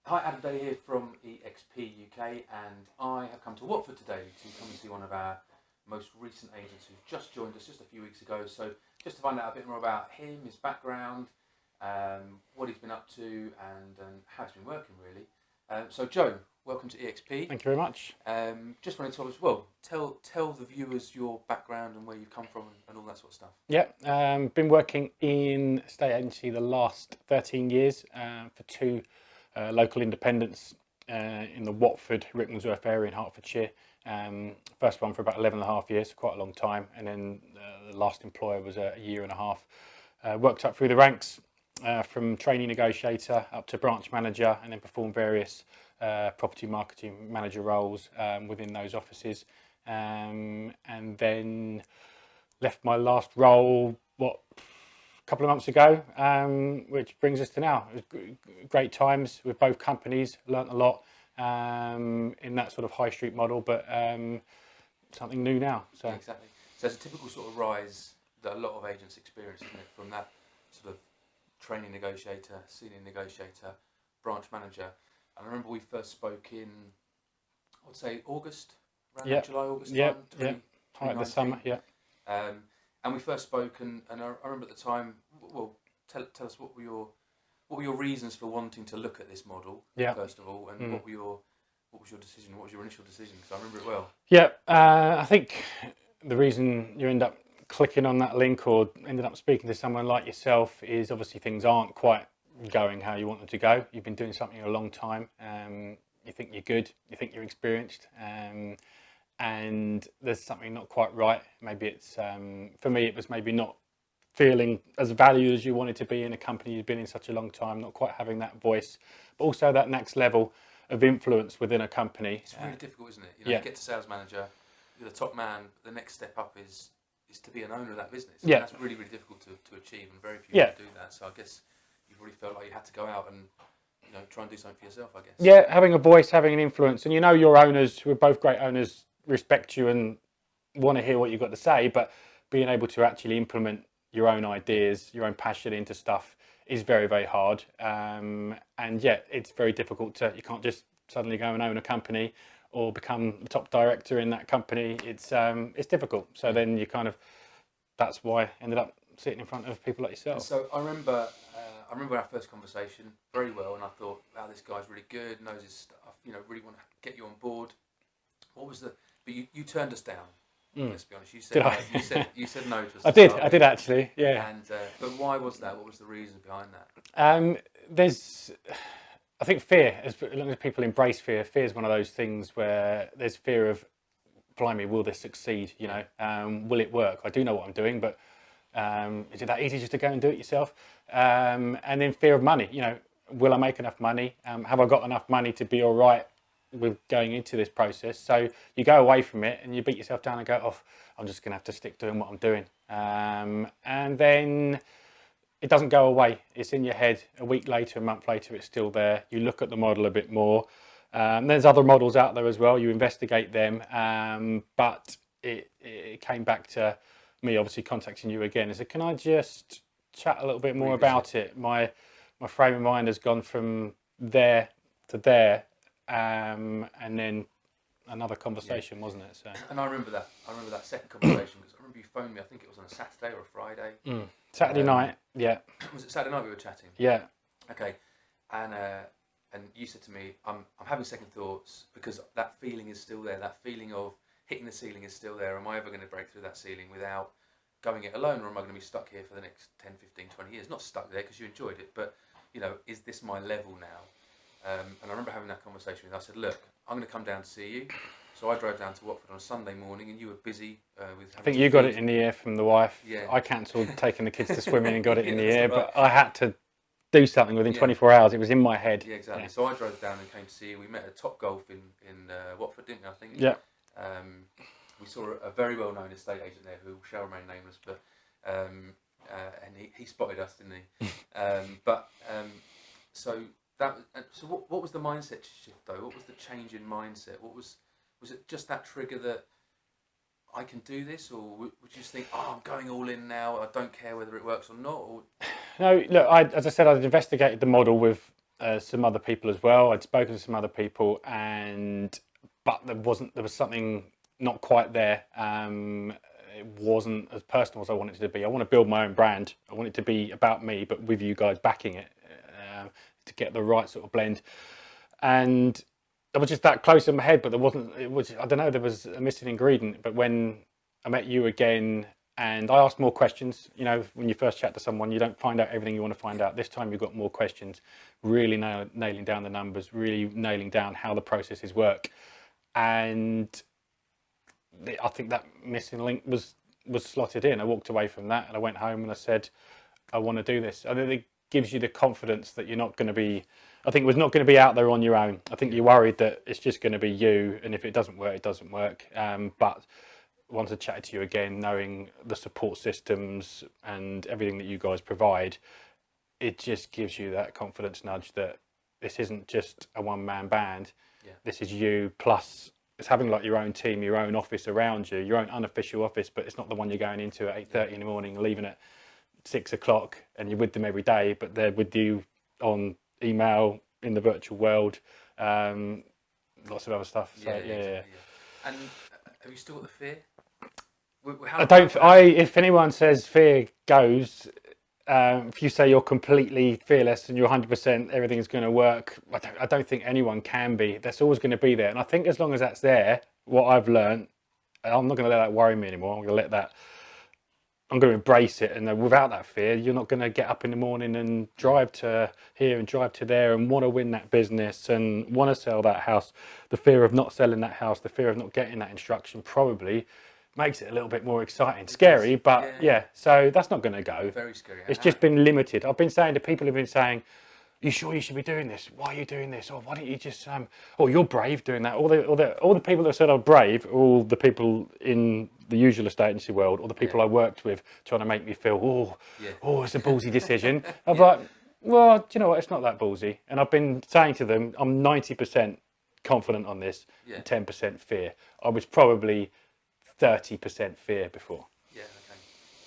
Hi, Adam Day here from eXp UK, and I have come to Watford today to come and see one of our most recent agents who's just joined us just a few weeks ago. So just to find out a bit more about him, his background, what he's been up to, and how it's been working really. So Joe, welcome to eXp. Thank you very much. Just want to tell us, tell the viewers your background and where you've come from and all that sort of stuff. Yeah, been working in estate agency the last 13 years for two local independents in the Watford, Rickmansworth area in Hertfordshire. First one for about 11 and a half years, quite a long time. And then the last employer was a year and a half. Worked up through the ranks from trainee negotiator up to branch manager, and then performed various property marketing manager roles within those offices. And then left my last role, a couple of months ago, which brings us to now. It was great times with both companies, learnt a lot in that sort of high street model, but something new now. So. Yeah, exactly. So it's a typical sort of rise that a lot of agents experience, isn't it? From that sort of training negotiator, senior negotiator, branch manager. And I remember we first spoke in, I would say August, around July, August time, 2019. The summer, yeah. And we first spoke, and I remember at the time. Well, tell us what were your reasons for wanting to look at this model first of all, and what was your decision? What was your initial decision? Because I remember it well. Yeah, I think the reason you end up clicking on that link or ended up speaking to someone like yourself is obviously things aren't quite going how you want them to go. You've been doing something a long time. You think you're good. You think you're experienced. And there's something not quite right. Maybe it's, for me, it was maybe not feeling as valued as you wanted to be in a company you've been in such a long time, not quite having that voice, but also that next level of influence within a company. It's really difficult, isn't it? You get to sales manager, you're the top man, the next step up is to be an owner of that business. And that's really, really difficult to achieve, and very few people do that. So I guess you really felt like you had to go out and try and do something for yourself, I guess. Yeah, having a voice, having an influence, and your owners, who are both great owners, respect you and want to hear what you've got to say, but being able to actually implement your own ideas, your own passion into stuff is very, very hard. And yet it's very difficult you can't just suddenly go and own a company or become the top director in that company. It's difficult. So then that's why I ended up sitting in front of people like yourself. And so I remember our first conversation very well, and I thought, wow, this guy's really good, knows his stuff, really want to get you on board. But you turned us down. Let's be honest. You said Did no, I? you said no to us. I did actually. Yeah. And but why was that? What was the reason behind that? I think fear. As long as people embrace fear, fear is one of those things where there's fear of, blimey, will this succeed? Will it work? I do know what I'm doing, but is it that easy just to go and do it yourself? And then fear of money. Will I make enough money? Have I got enough money to be all right with going into this process? So you go away from it and you beat yourself down and go, oh, I'm just going to have to stick doing what I'm doing. And then it doesn't go away. It's in your head. A week later, a month later, it's still there. You look at the model a bit more. There's other models out there as well. You investigate them. But it came back to me obviously contacting you again. I said, can I just chat a little bit more about it? My frame of mind has gone from there to there. And then another conversation, wasn't it? So. And I remember that second conversation because I remember you phoned me. I think it was on a Saturday or a Friday. Saturday night, yeah. Was it Saturday night we were chatting? Yeah. Okay. And you said to me, I'm having second thoughts because that feeling is still there. That feeling of hitting the ceiling is still there. Am I ever going to break through that ceiling without going it alone, or am I going to be stuck here for the next 10, 15, 20 years? Not stuck there because you enjoyed it, but is this my level now? And I remember having that conversation with you. I said, look, I'm going to come down to see you. So I drove down to Watford on a Sunday morning, and you were busy with. I think you got it in the ear from the wife. Yeah. I cancelled taking the kids to swimming and got it in the ear, but I had to do something within 24 hours. It was in my head. Yeah, exactly. Yeah. So I drove down and came to see you. We met at Top Golf in Watford, didn't we? I think. Yeah. We saw a very well-known estate agent there who shall remain nameless, but and he spotted us, didn't he? So what was the mindset shift though? What was the change in mindset? Was it just that trigger that I can do this, or would you just think, oh, I'm going all in now, I don't care whether it works or not? Or... No, look, as I said, I'd investigated the model with some other people as well. I'd spoken to some other people, but there was something not quite there. It wasn't as personal as I wanted it to be. I want to build my own brand. I want it to be about me, but with you guys backing it, to get the right sort of blend. And I was just that close in my head, but there wasn't. It was, I don't know. There was a missing ingredient. But when I met you again, and I asked more questions. You know, when you first chat to someone, you don't find out everything you want to find out. This time, you've got more questions. Really nailing down the numbers. Really nailing down how the processes work. And I think that missing link was slotted in. I walked away from that and I went home and I said, I want to do this. I think it gives you the confidence that you're not going to be, I think it was not going to be out there on your own. I think you're worried that it's just going to be you, and if it doesn't work, it doesn't work. But once I chatted to you again, knowing the support systems and everything that you guys provide, it just gives you that confidence nudge that this isn't just a one-man band. Yeah. This is you plus it's having like your own team, your own office around you, your own unofficial office, but it's not the one you're going into at 8:30 in the morning, leaving at 6 o'clock, and you're with them every day, but they're with you on email, in the virtual world, lots of other stuff. So, yeah. And have you still got the fear? If anyone says fear goes, if you say you're completely fearless and you're 100%, everything's going to work, I don't think anyone can be. That's always going to be there. And I think as long as that's there, what I've learned, I'm not going to let that worry me anymore. I'm going to embrace it. And without that fear, you're not going to get up in the morning and drive to here and drive to there and want to win that business and want to sell that house. The fear of not selling that house, the fear of not getting that instruction probably makes it a little bit more exciting. Scary, but yeah, so that's not going to go. Very scary. It's just been limited. I've been saying to people who've been saying, you sure you should be doing this? Why are you doing this? Or why don't you just, oh, you're brave doing that. All the people that said I'm brave are all the people in the usual estate agency world, or the people I worked with trying to make me feel, it's a ballsy decision. I'm like, well, do you know what? It's not that ballsy. And I've been saying to them, I'm 90% confident on this, 10% fear. I was probably 30% fear before. Yeah,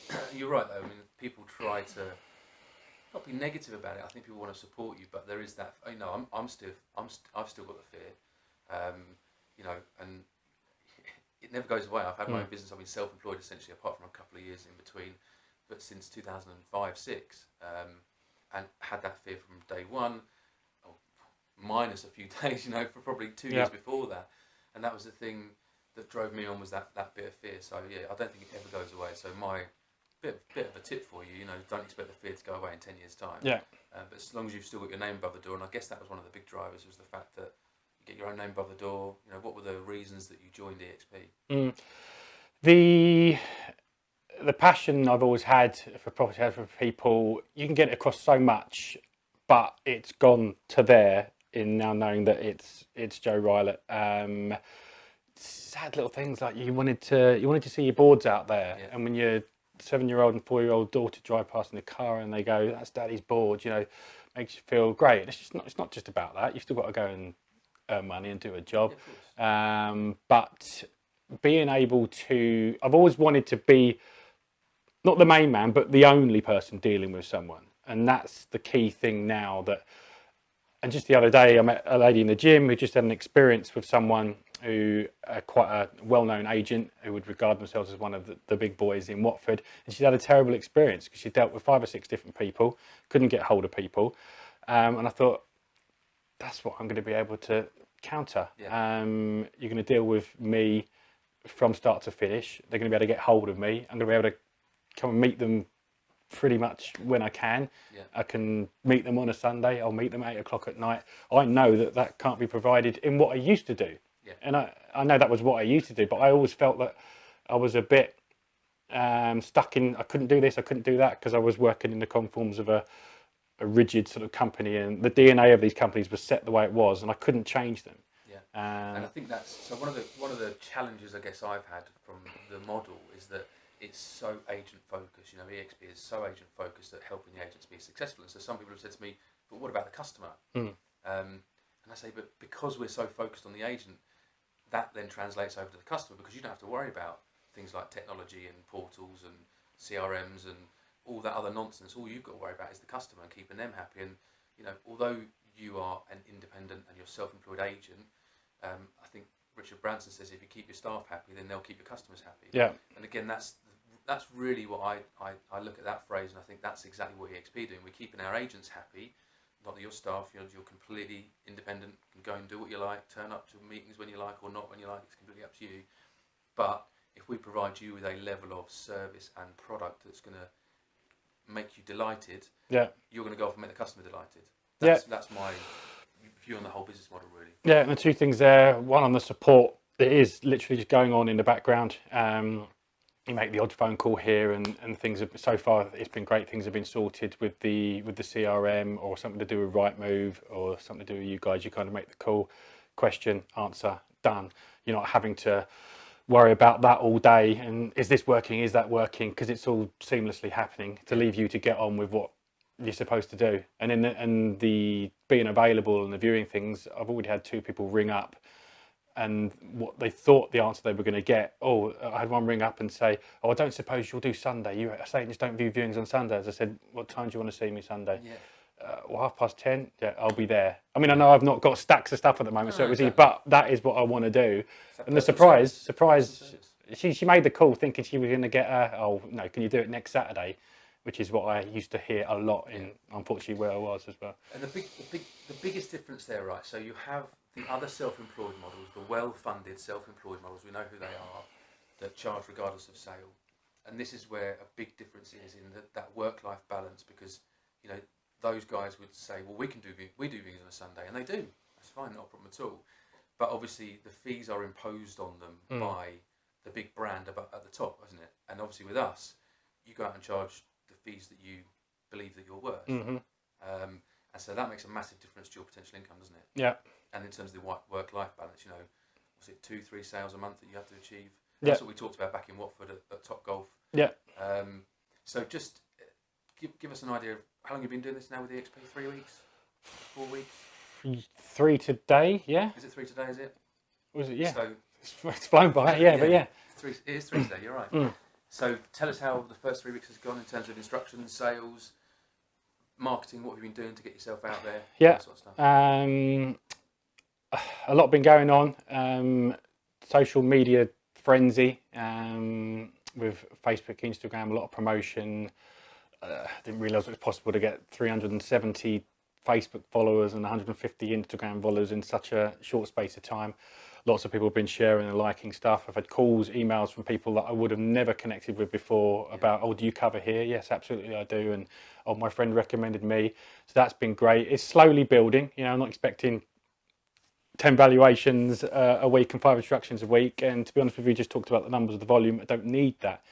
okay. You're right though. I mean, people try to not be negative about it. I think people want to support you, but there is that. You know, I've still got the fear. You know, and it never goes away. I've had my own business. I've been self-employed essentially, apart from a couple of years in between, but since 2005-06, and had that fear from day one, or minus a few days. You know, for probably 2 years before that, and that was the thing that drove me on, was that bit of fear. So yeah, I don't think it ever goes away. So my bit of a tip for you, you know, don't expect the fear to go away in 10 years' time. Yeah. But as long as you've still got your name above the door, and I guess that was one of the big drivers, was the fact that you get your own name above the door. You know, what were the reasons that you joined eXp? The passion I've always had for property, for people, you can get it across so much, but it's gone to there in now knowing that it's Joe Rylett. Sad little things like you wanted to see your boards out there, and when your 7-year-old and 4-year-old daughter drive past in the car and they go, "That's Daddy's board," you know, makes you feel great. It's not just about that. You've still got to go and earn money and do a job, but being able to, I've always wanted to be not the main man, but the only person dealing with someone, and that's the key thing now. And just the other day, I met a lady in the gym who just had an experience with someone who, quite a well-known agent, who would regard themselves as one of the big boys in Watford. And she'd had a terrible experience because she dealt with 5 or 6 different people, couldn't get hold of people. And I thought, that's what I'm going to be able to counter. You're going to deal with me from start to finish. They're going to be able to get hold of me. I'm going to be able to come and meet them pretty much when I can. I can meet them on a Sunday. I'll meet them at 8 o'clock at night. I know that can't be provided in what I used to do. And I know that was what I used to do, but I always felt that I was a bit stuck in, I couldn't do this, I couldn't do that, because I was working in the conforms of a rigid sort of company, and the DNA of these companies was set the way it was, and I couldn't change them. And I think that's, so one of the challenges I guess I've had from the model is that it's so agent focused. You know, eXp is so agent focused at helping the agents be successful. And so some people have said to me, "But what about the customer?" And I say, "But because we're so focused on the agent, that then translates over to the customer, because you don't have to worry about things like technology and portals and CRMs and all that other nonsense. All you've got to worry about is the customer and keeping them happy. And you know, although you are an independent and you're a self-employed agent, I think Richard Branson says if you keep your staff happy, then they'll keep your customers happy. Yeah. And again, that's really what I look at that phrase, and I think that's exactly what eXp doing. We're keeping our agents happy, not that your staff, you're completely independent, can go and do what you like, turn up to meetings when you like or not when you like, it's completely up to you. But if we provide you with a level of service and product that's going to make you delighted, Yeah. you're going to go off and make the customer delighted. Yeah. That's my view on the whole business model, really. Yeah, and the two things there. One on the support, it is literally just going on in the background. You make the odd phone call here, and things have, so far it's been great. Things have been sorted with the CRM, or something to do with Rightmove, or something to do with you guys. You kind of make the call, question, answer, done. You're not having to worry about that all day. And is this working? Is that working? Because it's all seamlessly happening to leave you to get on with what you're supposed to do. And in the being available and the viewing things, I've already had 2 people ring up, and what they thought the answer they were going to get. Oh, I had one ring up and say, "Oh, I don't suppose you'll do Sunday. You estate agents don't view viewings on Sundays." I said, "What time do you want to see me Sunday?" Yeah. Well, 10:30. Yeah, I'll be there. I mean, I know I've not got stacks of stuff at the moment, so it was exactly. but that is what I want to do. And the personal surprise, she made the call thinking she was going to get oh no, can you do it next Saturday? Which is what I used to hear a lot in, unfortunately, where I was as well. And the biggest difference there, right? So you have the other self-employed models, the well-funded self-employed models. We know who they are, that charge regardless of sale. And this is where a big difference is in that work-life balance, because those guys would say, well, we do things on a Sunday, and they do. That's fine, not a problem at all. But obviously, the fees are imposed on them by the big brand at the top, isn't it? And obviously, with us, you go out and charge the fees that you believe that you're worth. Mm-hmm. And so that makes a massive difference to your potential income, doesn't it? Yeah. And in terms of the work-life balance, was it 2-3 sales a month that you have to achieve? Yeah. That's what we talked about back in Watford at Top Golf. Yeah. So just give us an idea of how long you've been doing this now with eXp? 3 weeks? 4 weeks? 3 today, yeah. Is it 3 today, is it? Was it? Yeah. So, it's flown by, yeah, but yeah. It is 3 today, you're right. So tell us how the first 3 weeks has gone in terms of instructions, sales, marketing. What have you been doing to get yourself out there? Yeah. That sort of stuff. A lot been going on. Social media frenzy with Facebook, Instagram, a lot of promotion. Didn't realise it was possible to get 370 Facebook followers and 150 Instagram followers in such a short space of time. Lots of people have been sharing and liking stuff. I've had calls, emails from people that I would have never connected with before about, oh, do you cover here? Yes, absolutely I do. And oh, my friend recommended me. So that's been great. It's slowly building. I'm not expecting 10 valuations a week and 5 instructions a week. And to be honest with you, just talked about the numbers of the volume. I don't need that.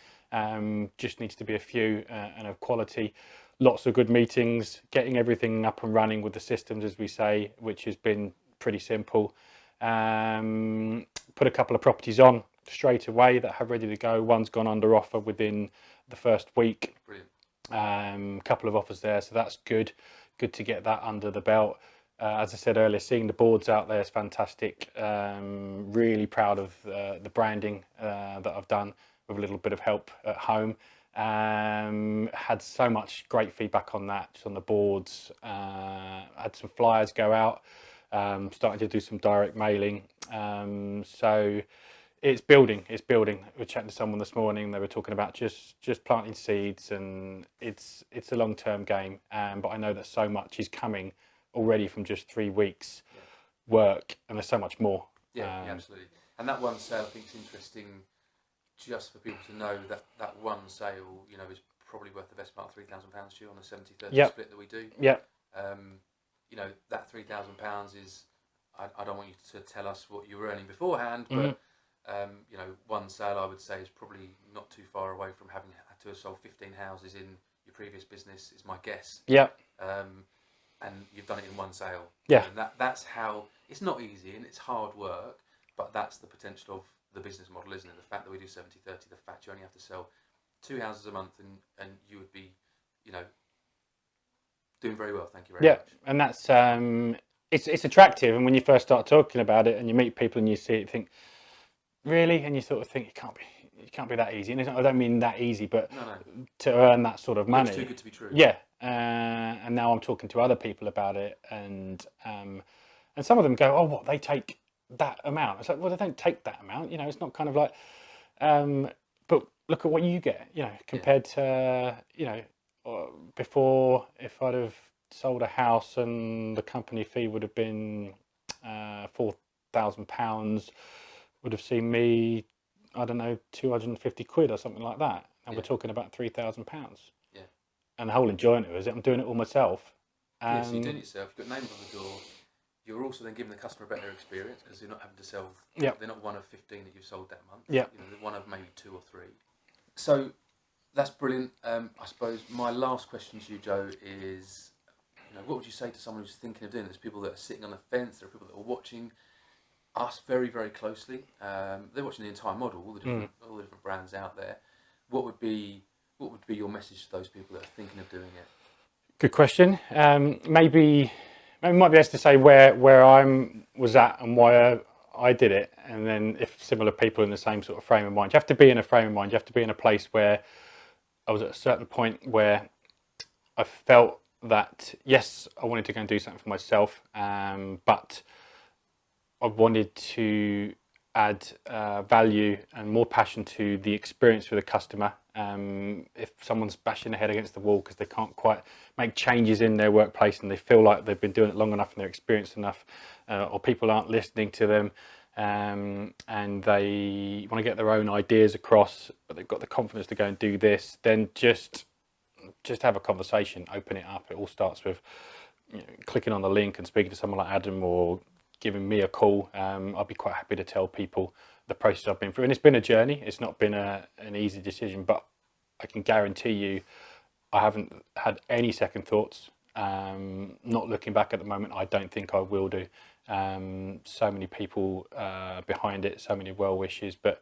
Just needs to be a few and of quality. Lots of good meetings, getting everything up and running with the systems, as we say, which has been pretty simple. Put a couple of properties on straight away that have ready to go. One's gone under offer within the first week. Brilliant. Couple of offers there, so that's good to get that under the belt. As I said earlier, seeing the boards out there is fantastic. Really proud of the branding that I've done with a little bit of help at home. Had so much great feedback on that, just on the boards. Had some flyers go out. Starting to do some direct mailing. So it's building. We were chatting to someone this morning. They were talking about just planting seeds, and it's a long-term game. But I know that so much is coming already from just 3 weeks work, and there's so much more. Yeah, absolutely. And that one sale, I think, is interesting, just for people to know that one sale, is probably worth the best part of £3,000 to you on a 70-30 split that we do. Yeah. That £3,000 is, I don't want you to tell us what you were earning beforehand, but one sale I would say is probably not too far away from having had to have sold 15 houses in your previous business, is my guess. Yeah. And you've done it in one sale. Yeah. And that's how, it's not easy and it's hard work, but that's the potential of the business model, isn't it? The fact that we do 70-30, the fact you only have to sell 2 houses a month, and you would be, doing very well. Thank you very much. Yeah, and that's it's attractive. And when you first start talking about it, and you meet people and you see it, you think, really, and you sort of think it can't be that easy. And I don't mean that easy, but No. to earn that sort of money. It's too good to be true. Yeah, and now I'm talking to other people about it, and some of them go, oh, what, they take that amount? It's like, well, they don't take that amount. It's not kind of like, but look at what you get, compared to, before, if I'd have sold a house and the company fee would have been £4,000, would have seen me, I don't know, 250 quid or something like that. And we're talking about £3,000. Yeah. And the whole enjoyment of it is I'm doing it all myself. Yeah, so you're doing it yourself, you've got names on the door. You're also then giving the customer a better experience because you're not having to sell. Yep. They're not one of 15 that you've sold that month. Yeah. They're one of maybe 2 or 3. So that's brilliant. I suppose my last question to you, Joe, is, what would you say to someone who's thinking of doing this? People that are sitting on the fence, there are people that are watching us very, very closely. They're watching the entire model, all the different brands out there. What would be your message to those people that are thinking of doing it? Good question. Maybe it might be best to say where I was at and why I did it, and then if similar people in the same sort of frame of mind. You have to be in a frame of mind. You have to be in a place where I was at a certain point where I felt that, yes, I wanted to go and do something for myself, but I wanted to add value and more passion to the experience for the customer. If someone's bashing their head against the wall because they can't quite make changes in their workplace and they feel like they've been doing it long enough and they're experienced enough, or people aren't listening to them, and they want to get their own ideas across, but they've got the confidence to go and do this, then just have a conversation, open it up. It all starts with clicking on the link and speaking to someone like Adam or giving me a call. I'd be quite happy to tell people the process I've been through, and it's been a journey. It's not been an easy decision, but I can guarantee you I haven't had any second thoughts. Not looking back at the moment, I don't think I will do. So many people behind it, so many well wishes, but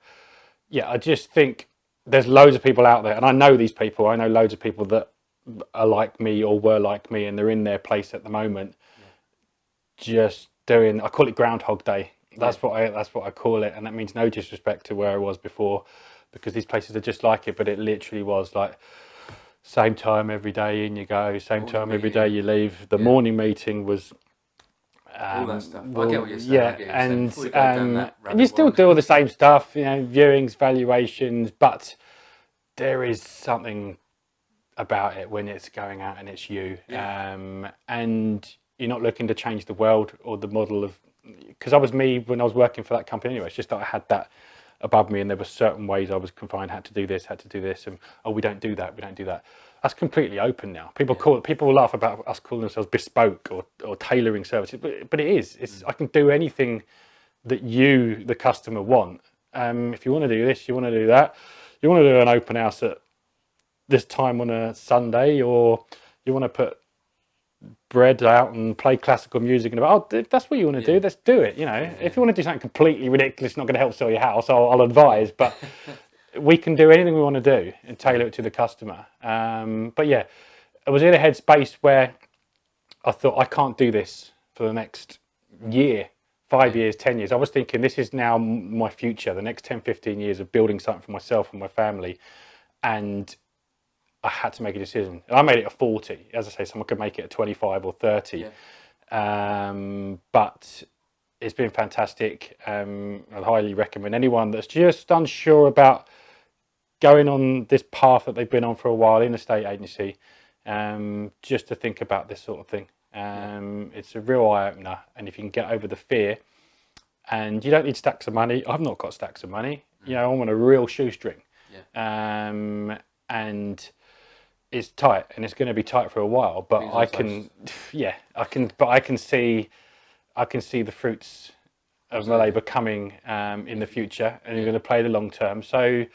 yeah, I just think there's loads of people out there, and I know these people. I know loads of people that are like me or were like me, and they're in their place at the moment, just doing, I call it Groundhog Day. That's what I call it, and that means no disrespect to where I was before, because these places are just like it. But it literally was like same time every day in you go, same Morning time every meeting. day you leave. The morning meeting was all that stuff. I get what you're saying. yeah, and and you still do all the same stuff, viewings, valuations, but there is something about it when it's going out and it's you, and you're not looking to change the world or the model of, because I was me when I was working for that company anyway. It's just that I had that above me, and there were certain ways I was confined, had to do this, and we don't do that. That's completely open now. People laugh about us calling themselves bespoke or tailoring services, but it is. I can do anything that you, the customer, want. If you want to do this, you want to do that. You want to do an open house at this time on a Sunday, or you want to put bread out and play classical music, and if that's what you want to do, let's do it. If you want to do something completely ridiculous, not going to help sell your house, I'll advise, but we can do anything we want to do and tailor it to the customer. But yeah, I was in a headspace where I thought, I can't do this for the next year, 5 years, 10 years. I was thinking, this is now my future, the next 10, 15 years of building something for myself and my family. And I had to make a decision. And I made it at 40. As I say, someone could make it at 25 or 30. But it's been fantastic. I'd highly recommend anyone that's just unsure about going on this path that they've been on for a while in a estate agency, just to think about this sort of thing. It's a real eye-opener, and if you can get over the fear, and you don't need stacks of money. I've not got stacks of money. I'm on a real shoestring. And it's tight, and it's going to be tight for a while, but I can see the fruits of my labour coming in the future, and you're going to play the long term. So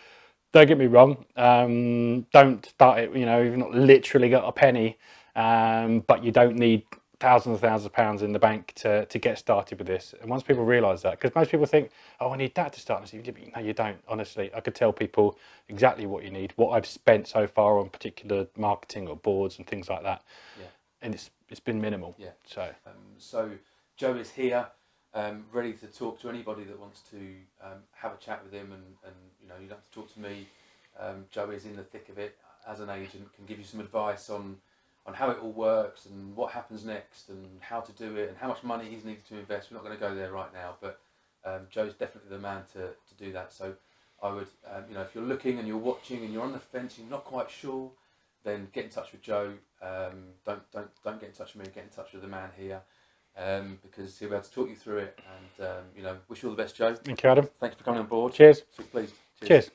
don't get me wrong, don't start it, you've not literally got a penny, but you don't need thousands of pounds in the bank to get started with this. And once people realise that, because most people think, oh, I need that to start, no, you don't. Honestly, I could tell people exactly what you need, what I've spent so far on particular marketing or boards and things like that, and it's been minimal. So Joe is here, ready to talk to anybody that wants to have a chat with him, and you don't have to talk to me. Joe is in the thick of it as an agent, can give you some advice on on how it all works and what happens next and how to do it and how much money he's needed to invest. We're not going to go there right now, but Joe's definitely the man to do that. So I would, you know, if you're looking and you're watching and you're on the fence, you're not quite sure, then get in touch with Joe. Don't get in touch with me. Get in touch with the man here, because he'll be able to talk you through it. And you know, wish you all the best, Joe. Thank you, Adam. Thanks for coming on board. Cheers. So pleased. Cheers.